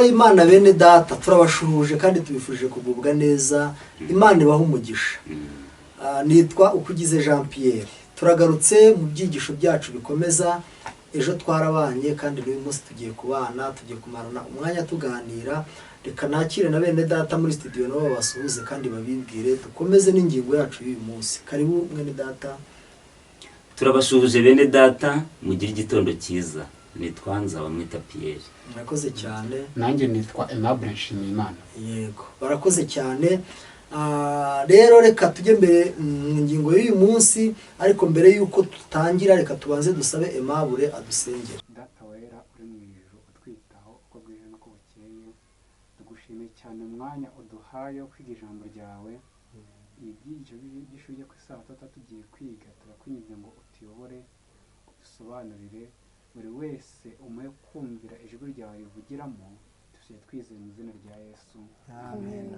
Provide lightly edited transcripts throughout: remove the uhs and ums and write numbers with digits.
y'Imana bene data turabashuhuje kandi tubifurije kugubwa neza. Imana ibaha umugisha. Nitwa Ukugize Jean Pierre. Turagarutse mu byigisho byacu bikomeza. Ejo twarabanye kandi n'uyu munsi tugiye kubana, tugiye kumarana umwanya tuganira. Reka nakire na bene data muri studio nabo basuhuze kandi babibwire dukomeze n'ingingo yacu y'uyu munsi. Karibu mwene data. Turabashuhuje bene data, mugire igitondo cyiza. Nitwa Nzabamwita Pierre. Murakoze cyane. Nanjye nitwa Aimable Nshimiyimana. Yego, barakoze cyane. Rero reka tujye mbere mu ngingo y'uyu munsi, ariko mbere y'uko tutangira reka tubanze dusabe Aimable adusengere. Data wera uri mu ijuru utwitaho uko bwije n'uko bukeye, tugushimiye cyane umwanya uduhaye wo kwiga ijambo ryawe. Ibyigisho by'ishuye ku isabato tugiye kwiga, turakwinginze ngo utuyobore, udusobanurire buri wese umuhe kumvira ijwi ryawe rivugiramo, tugiye twizeye mu izina rya Yesu. Amen.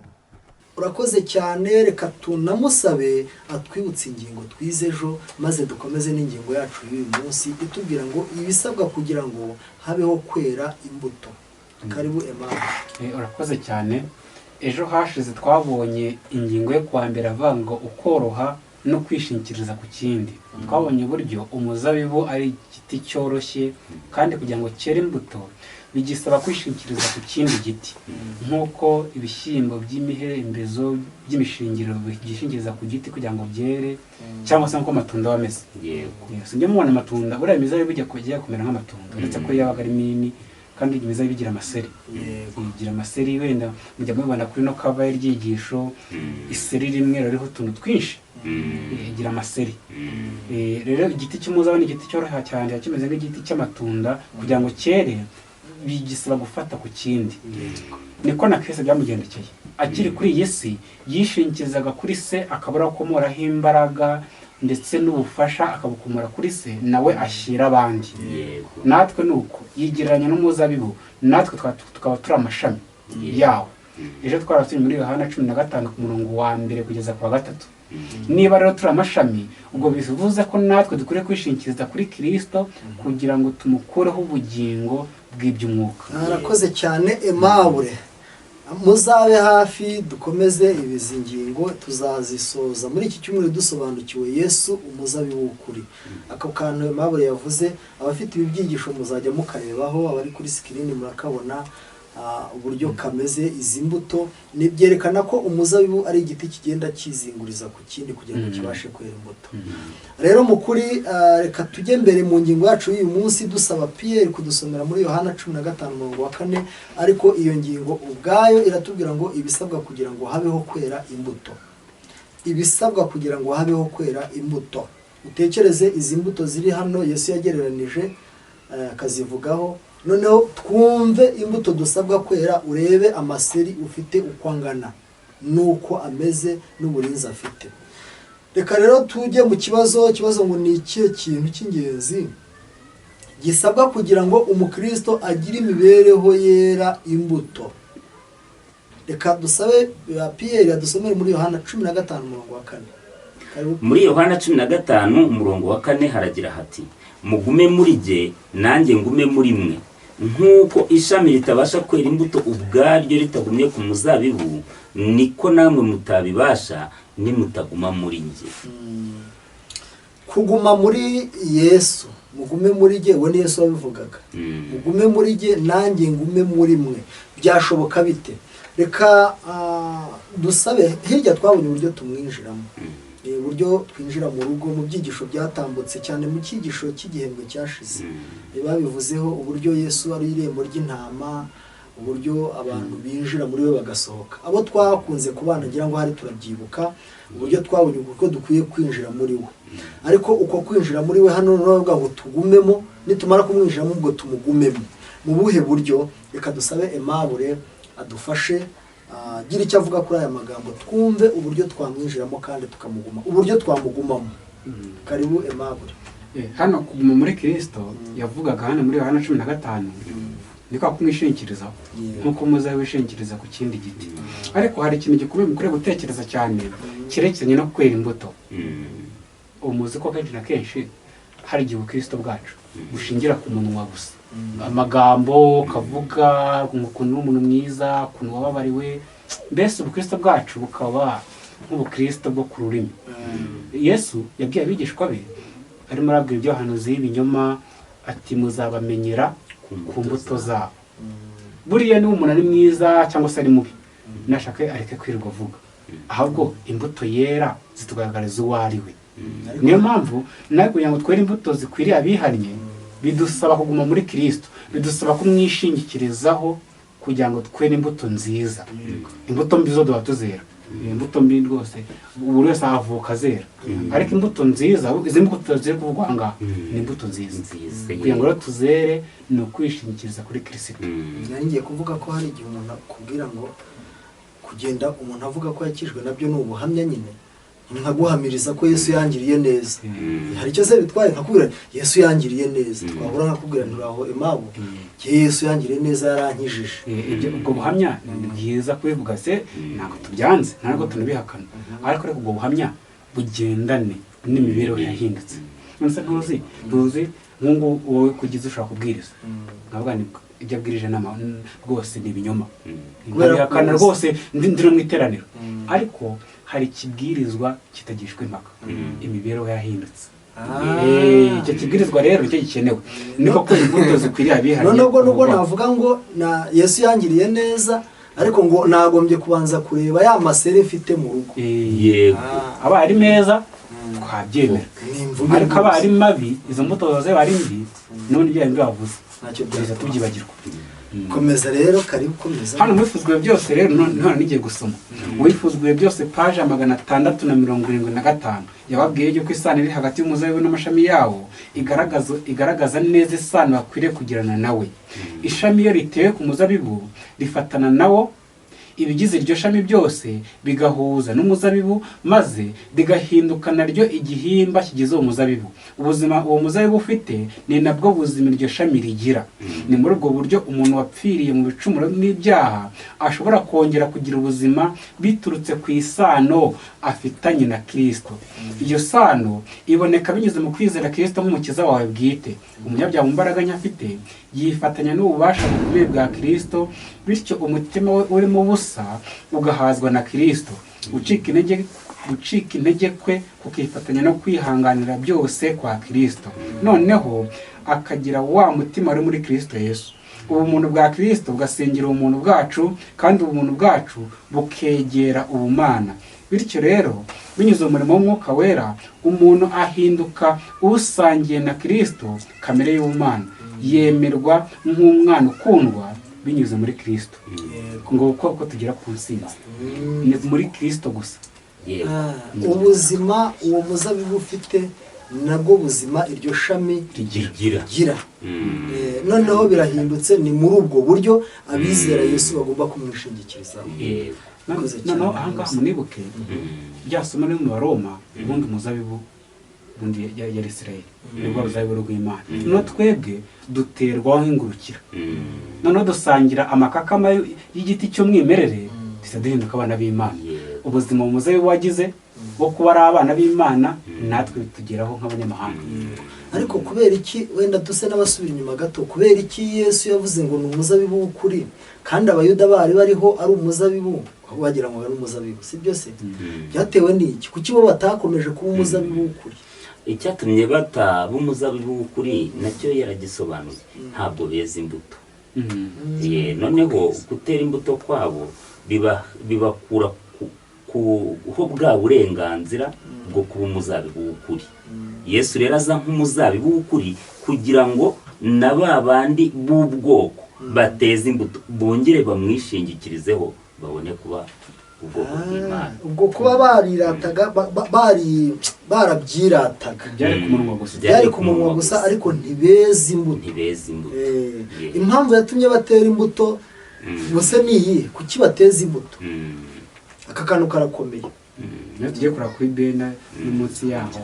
Urakoze cyane, reka tunamusabe atwibutse ingingo twize ejo maze dukomeze n'ingingo yacu y'uyu munsi itubwira ngo ibisabwa kugira ngo habeho kwera imbuto. Karibu Aimable. Urakoze cyane. Ejo hashize twabonye ingingo yo kwa mbere avuga ngo ukoroha no kwishingikiriza ku kindi. Twabonye uburyo umuzabibu ari igiti cyoroshye kandi kugira ngo cyere imbuto bigisaba kwishingikiriza ku kindi giti, nk'uko ibishyimbo by'imihembezo by'imishingiro byishingiriza ku giti kugira ngo byere, cyangwa se nk'uko amatunda aba ameze. Sinjya mubona amatunda buriya imizabibu bijya kumera nk'amatunda, uretse ko yabaga ari minini kandi imizabibu bigira amaseri. Bigira amaseri, wenda mujya mubibona kuri no kava y'iryigisho, iseri rimwe ririho utuntu twinshi, igira amaseri. Rero igiti cy'umuzabibu ni igiti cyoroha cyane, kimeze nk'igiti cy'amatunda. Kugira ngo cyere bigisaba gufata ku kindi. Niko na Kristo byamugendekeye. Akiri kuri iyi si yishingikirizaga kuri se, akabura gukomoraho imbaraga ndetse n'ubufasha akabukomora kuri se, nawe ashyira abandi. Natwe nuko yigereranya n'umuzabibu, natwe tukaba turi amashami yawo. Ejo twarasubye muri Yohana 15 ku murongo wa 1 kugeza ku wa 3. Niba rero turi amashami, ubwo bivuze ko natwe dukwiye kwishingikiriza kuri Kristo kugira ngo tumukureho ubugingo bw'iby'umwuka. Arakoze cyane Aimable. Muzabe hafi dukomeze ibizi ngingo, tuzazisoza muri iki cyumweru dusobanukiwe Yesu umuzabibu w'ukuri. Ako kantu Aimable yavuze, abafite ibi byigisho muzajya mukarebaho, abari kuri screen murakabona uburyo kameze. Izi mbuto nibyerekana ko umuzabibu ari igiti kigenda kizinguriza ku kindi kugira ngo kibashe kwera imbuto. Rero mukuri reka tujye mbere mu ngingo yacu y'uyu munsi dusaba Pierre kudusomera muri Yohana 15:4, ariko iyo ngingo ubwayo iratubwira ngo ibisabwa kugira ngo habeho kwera imbuto. Ibisabwa kugira ngo habeho kwera imbuto. Utekereze izi mbuto ziri hano Yesu yagereranije akazivugaho. Noneho twumve imbuto dusabwa kwera, urebe amaseri ufite uko angana nuko ameze n'uburinzi afite. Reka rero tujye mu kibazo ngo ni ikihe kintu cy'ingenzi gisabwa kugira ngo umukristo agire imibereho yera imbuto. Reka dusabe Pierre adusomere muri Yohana 15:4. Muri Yohana 15:4 haragira hati: mugume muri jye nanjye ngume muri mwe. Nk'uko ishami ritabasha kwera imbuto ubwaryo ritagumye ku muzabibu, niko namwe mutabibasha nimutaguma muri njye. Kuguma muri Yesu, mugume muri jye, we ni Yesu wabivugaga. Mugume muri jye nanjye ngume muri mwe. Byashoboka bite? Reka dusabe, hirya twabonye uburyo tumwinjiramo, uburyo twinjira mu rugo mu byigisho byatambutse cyane mu cyigisho cy'igihembwe cyashize. Babivuzeho uburyo Yesu ari irembo ry'intama, uburyo abantu binjira muri we bagasohoka. Abo twakunze kubana ngira ngo hari turabyibuka, uburyo twabonye uko dukwiye kwinjira muri we. Ariko uko kwinjira muri we hano n'avuga ngo tugumemo, nitumara kumwinjiramo ubwo tumugumemo. Mu buhe buryo? Reka dusabe Aimable adufashe gira icyo avuga kuri aya magambo, twumve uburyo twamwinjiramo kandi tukamuguma, uburyo twamugumamo. Karibu Aimable. Hano kuguma muri Kristo yavugaga hano muri Yohana 15 niko kumwishingikiriza, nk'uko umuzabibu wishingikiriza ku kindi giti. Ariko hari ikintu gikomeye mukwiye gutekereza cyane cyerekeranye no kwera imbuto. Umuzi ko kenshi na kenshi hari igihe Kristo bwacu bushingira ku munwa gusa. amagambo ukavuga ukuntu uri umuntu mwiza, ukuntu wababariwe, mbese ubukristo bwacu bukaba nk'ubukristo bwo ku rurimi. Yesu yabwiye abigishwa be arimo arabwira iby'abahanuzi b'ibinyoma ati muzabamenyera ku mbuto zabo. Buriya niba umuntu ari mwiza cyangwa se ari mubi, nashaka areke kwirirwa avuga, ahubwo imbuto yera zitugaragariza uwo ari we. Niyo mpamvu nawe kugira ngo twere imbuto zikwiriye abihannye, bidusaba kuguma muri Kristo, bidusaba kumwishingikirizaho kugira ngo twere imbuto nziza. Imbuto mbi zo duha tuzera, imbuto mbi rwose buri wese ahavuka azera, ariko imbuto nziza, izi mbuto ziri kuvugwa ngaha ni imbuto nziza. Kugira ngo rero tuzere ni ukwishingikiriza kuri Kristo. Nari ngiye kuvuga ko hari igihe umuntu akubwira ngo kugenda umuntu avuga ko yakijwe nabyo ni ubuhamya nyine, nkaguhamiriza ko Yesu yangiriye neza. Hari icyo se bitwaye nkakubwira Yesu yangiriye neza, twahura nkakubwira nturaho Emabo Yesu yangiriye neza yarankijije. Ubwo buhamya ni bwiza kubivuga, se ntabwo tubyanze ntabwo tunabihakana, ariko reka ubwo buhamya bugendane n'imibereho yahindutse. Nonese ntuzi nk'ubu wowe kugize ushaka kubwiriza nkavuga ni ibyo abwirije nama rwose ni ibinyoma, nkabihakana rwose ndiro mu iteraniro, ariko hari ikibwirizwa kitagishwa impaka, imibereho yahindutse. Icyo kibwirizwa rero icyo gikenewe niko ko imbuto zikwiriye abihariye. Nubwo navuga ngo na Yesu yangiriye neza, ariko ngo nagombye kubanza kureba ya masere mfite mu rugo. Yego, aba ari meza twabyemera, ariko aba ari mabi, izo mbuto zawe ari mbi, none ibyo yari bavuze ntacyo byiza tubyibagirwa. Komeza rero, karibu komeza. Hano mwifuzwe byose rero none nigiye gusoma. Wifuzwe byose paje 675 yababwiye yuko isano iri hagati y'umuzabibu n'amashami yawo igaragaza neza isano bakwiriye kugirana nawe. Ishami iyo ritewe ku muzabibu rifatana nawo, ibigize iryo shami byose bigahuza n'umuzabibu, maze bigahinduka naryo igihimba kigize uwo muzabibu. Ubuzima uwo muzabibu ufite ni nabwo buzima iryo shami rigira. Ni muri ubwo buryo umuntu wapfiriye mu bicumuro n'ibyaha ashobora kongera kugira ubuzima biturutse ku isano afitanye na Kristo. Iyo sano iboneka binyuze mu kwizera Kristo nk'umukiza wawe bwite. Umunyabyaha mu mbaraga nyafite yifatanya n'ububasha bukomeye bwa Kristo, bityo umutima we urimo ubusa ugahazwa na Kristo. Gucika intege kwe kukifatanya no kwihanganira byose kwa Kristo, noneho akagira wa mutima uri muri Kristo Yesu. Ubumuntu bwa Kristo bugasingira ubumuntu bwacu, kandi ubumuntu bwacu bukegera ubumana. Bityo rero binyuze mu murimo w'Umwuka Wera, umuntu ahinduka usangiye na Kristo kamere y'ubumana, yemerwa nk'umwana ukundwa binyuze muri Kristo. Ngo uko tugira ku nsinzi ni muri Kristo gusa. Ubuzima uwo muzabibu ufite nabwo buzima iryo shami rigira. Noneho birahindutse, ni muri ubwo buryo abizera Yesu bagomba kumwishingikirizaho. Noneho ahangaha munibuke byasoma no mu Baroma, ubundi umuzabibu ubundi yari Isirayeli, nibwo ruzabibu rw'Imana. No twebwe duterwaho nk'ingurukira, noneho dusangira amakakama y'igiti cy'umwimerere, duhinduka abana b'Imana. Ubuzima umuzabibu wagize wo kuba ari abana b'Imana natwe bitugeraho nk'abanyamahanga. Ariko kubera iki, wenda duse n'abasubira inyuma gato, kubera iki Yesu yavuze ngo ni umuzabibu w'ukuri kandi abayuda bari bariho ari umuzabibu, wagira ngo ari umuzabibu, si byose byatewe n'iki? Kuki bo batakomeje kuba umuzabibu w'ukuri? Icyatumye bataba umuzabibu w'ukuri nacyo yaragisobanuye, ntabwo beza imbuto. Noneho gutera imbuto kwabo bibakura kuho bwa burenganzira bwo kuba umuzabibu w'ukuri. Yesu rero aza nk'umuzabibu w'ukuri kugira ngo na ba bandi b'ubwoko bateze imbuto bongere bamwishingikirizeho, babone kuba ubwoko bw'Imana. Ubwo kuba barirataga barabyirataga byari ku munwa gusa, ariko ntibeze imbuto. Impamvu yatumye batera imbuto bose ni iyi, kuki bateza imbuto? Aka kantu karakomeye. iyo tugiye kureba kuri bena n'umunsi yaho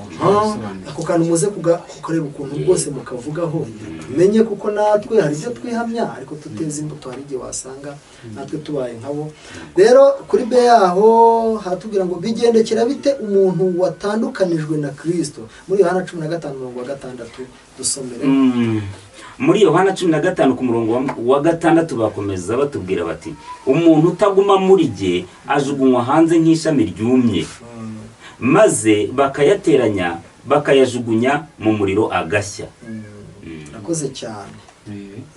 ako kantu muze kukareba ukuntu rwose mukavugaho tumenye kuko natwe hari ibyo twihamya ariko tuteza imbuto hari igihe wasanga natwe tubaye nkabo rero kuri be yaho hatubwira ngo bigendekera bite umuntu watandukanijwe na Kristo muri Yohana 15:6 dusomere. Muri Yohana 15 ku murongo wa 6 bakomeza batubwira bati umuntu utaguma muri jye ajugunywa hanze nk'ishami ryumye maze bakayateranya bakayajugunya mu muriro agashya. Nakoze cyane.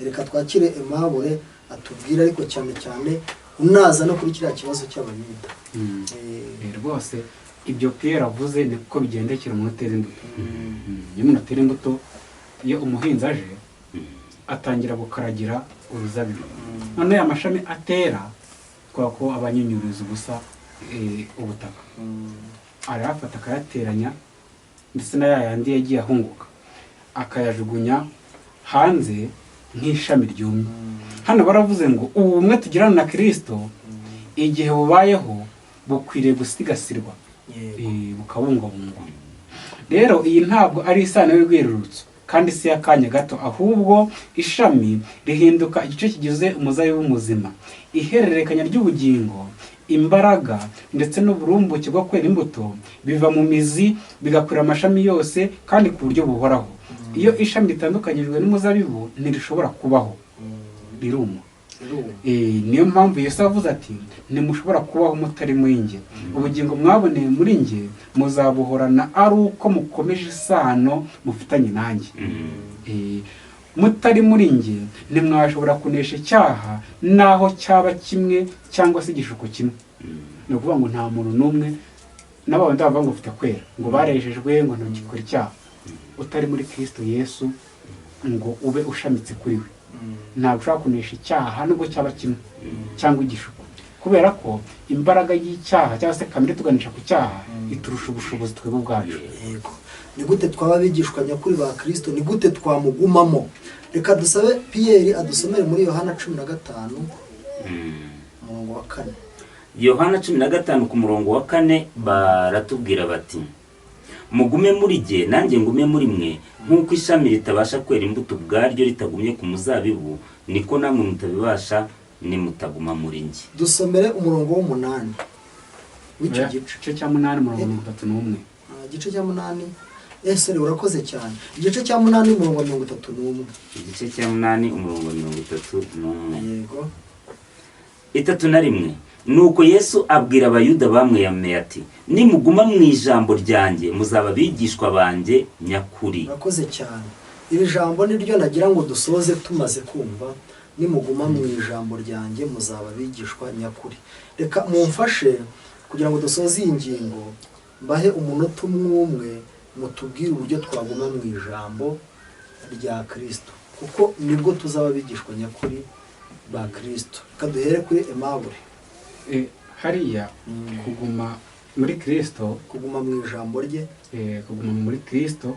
Reka twakire Aimable atubwira ariko cyane cyane unaza no kuri kiriya kibazo cy'Abayuda. Rwose ibyo Pierre avuze niko bigendekera umuntu utera imbuto. Iyo umuntu atera imbuto, iyo umuhinzi aje atangira gukaragira uruzabibu. None amashami atera kwa ko abanyunyuriza gusa ubutaka. Arafata akayateranya ndetse na yandi yagiye ahunguka akayajugunya hanze nk'ishami ryumye. Hano baravuze ngo ubumwe tugirana na Kristo igihe bubayeho bukwiriye gusigasirwa bukabungabungwa. Rero iyi ntabwo ari isano y'urwirurutso kandi si yakanya gato, ahubwo ishami rihinduka igice kigize umuzabibu muzima. Ihererekanya ry'ubugingo, imbaraga ndetse n'uburumbuke bwo kwera imbuto biva mu mizi bigakwira amashami yose kandi ku buryo buhoraho. Iyo ishami ritandukanyijwe n'umuzabibu ntirishobora kubaho, riruma. Niyo mpamvu Yesu avuze ati ntimushobora kubaho mutari muri njye. Ubugingo mwaboneye muri njye muzabuhorana ari uko mukomeje isano mufitanye nanjye. Mutari muri njye ntimwashobora kunesha icyaha naho cyaba kimwe cyangwa se igishuko kimwe. Ni ukuvuga ngo nta muntu n'umwe n'abandi bavuga ngo ufite kwera ngo barejejwe ngo ntugikore icyaha. Utari muri Kristo Yesu ngo ube ushamitse kuri we, ntabwo ushobora kunesha icyaha nubwo cyaba kimwe cyangwa igishuko, kubera ko imbaraga y'icyaha cyangwa se kamere tuganisha ku cyaha iturusha ubushobozi twebwe ubwacu. Yego, ni gute twaba bigishwa nyakuri ba Kristo, ni gute twamugumamo? Reka dusabe Pierre adusomere muri Yohana 15 umurongo wa 4. Yohana 15 ku murongo wa 4 baratubwira bati mugume muri jye nanjye ngume muri mwe, nk'uko ishami ritabasha kwera imbuto ubwaryo ritagumye ku muzabibu, niko namwe mutabibasha nimutaguma muri njye. Dusomere umurongo w'8 w'icyo gice cya 8 umurongo wa 31. Igice cya 8 Esere urakoze cyane. Igice cya 8 umurongo wa 31. Igice cya 8 umurongo wa 31. Yego. 31. Nuko Yesu abwira Abayuda bamweyamye ati nimuguma mu ijambo ryanjye muzaba bigishwa banjye nyakuri. Urakoze cyane. Iri jambo ni ryo nagira ngo dusoze tumaze kumva, nimuguma mu ijambo ryanjye muzaba bigishwa nyakuri. Reka mumfashe kugira ngo dusoze iyi ngingo mbahe umunota umwe mutubwire uburyo twaguma mu ijambo rya Kristo, kuko nibwo tuzaba bigishwa nyakuri ba Kristo. Kaduhere kuri Aimable. Hariya kuguma muri Kristo, kuguma mu ijambo rye, kuguma muri Kristo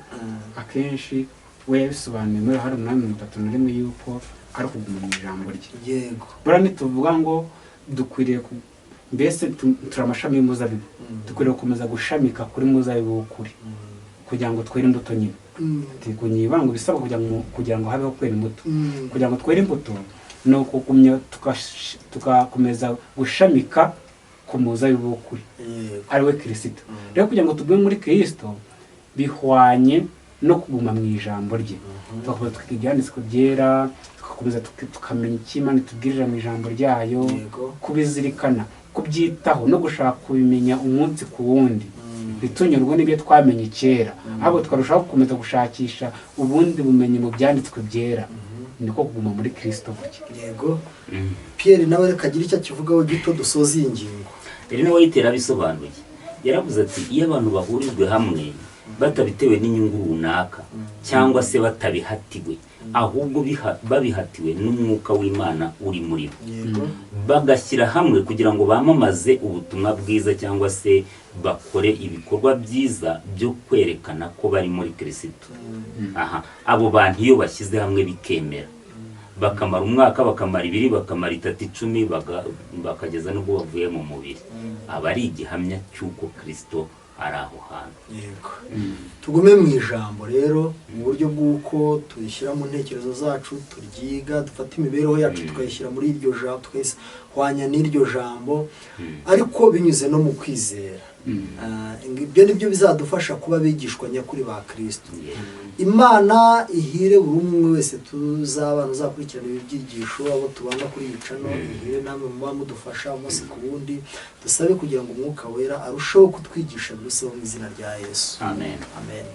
akenshi we yabisobanuye muri Yohana 8:31 yuko ari kuguma mu ijambo rye. Yego. Bora nituvuga ngo dukwiriye mbese turi amashami y'umuzabibu, dukwiriye gukomeza gushamika kuri muzabibu w'ukuri kugira ngo twere imbuto nyine. Tikunyibanga ngo bisaba kugira ngo habeho kwera imbuto. Kugira ngo twere imbuto no kugumya tugakomeza gushamika ku muzabibu w'ukuri ari we Kristo. Rero kugira ngo tugume muri Kristo bihwanye no kuguma mu ijambo rye. Tugakomeza tukibyanditswe byera, tugakomeza tukamenya icyo Imana itubwirira mu ijambo ryayo, kubizirikana, kubyitaho no gushaka kubimenya umunsi ku wundi. Bitunyurwa n'ibyo twamenye kera, ahubwo twarushaho gukomeza gushakisha ubundi bumenyi mu byanditswe byera. Niko kuguma muri Kristo gutya. Yego. Pierre nawe reka agira icyo kivugaho gito dusoza iyi ngingo. Rero nawe yitera bisobanuye. Yaravuze ati iyo abantu bahurijwe hamwe batabitewe n'inyungu runaka cyangwa se batabihatiwe, ahubwo babihatiwe n'umwuka w'Imana uri muri bo, bagashyira hamwe kugira ngo bamamaze ubutumwa bwiza cyangwa se bakore ibikorwa byiza byo kwerekana ko bari muri Kristo. Abo bantu iyo bashyize hamwe bikemera bakamara umwaka, bakamara 2, bakamara 3, 10, bakageza n'ubwo bavuye mu mubiri. Aba ari igihamya cy'uko Kristo ari aho hantu. Yego. Tugume mu ijambo rero, mu buryo bw'uko turishyira mu ntekerezo zacu, turyiga, dufata imibereho yacu tukayishyira muri iryo jambo, tukayihwanya n'iryo jambo, ariko binyuze no mu kwizera. Ibyo nibyo bizadufasha kuba bigishwa nyakuri ba Kristo. Imana ihire buri umwe wese tuzabana uzakurikirana ibi byigisho, abo tubana kuri iyi channel, ihire namwe muba mudufasha umunsi ku wundi, dusabe kugira ngo Umwuka Wera arusheho kutwigisha byose mu izina rya Yesu. Amen. Amen.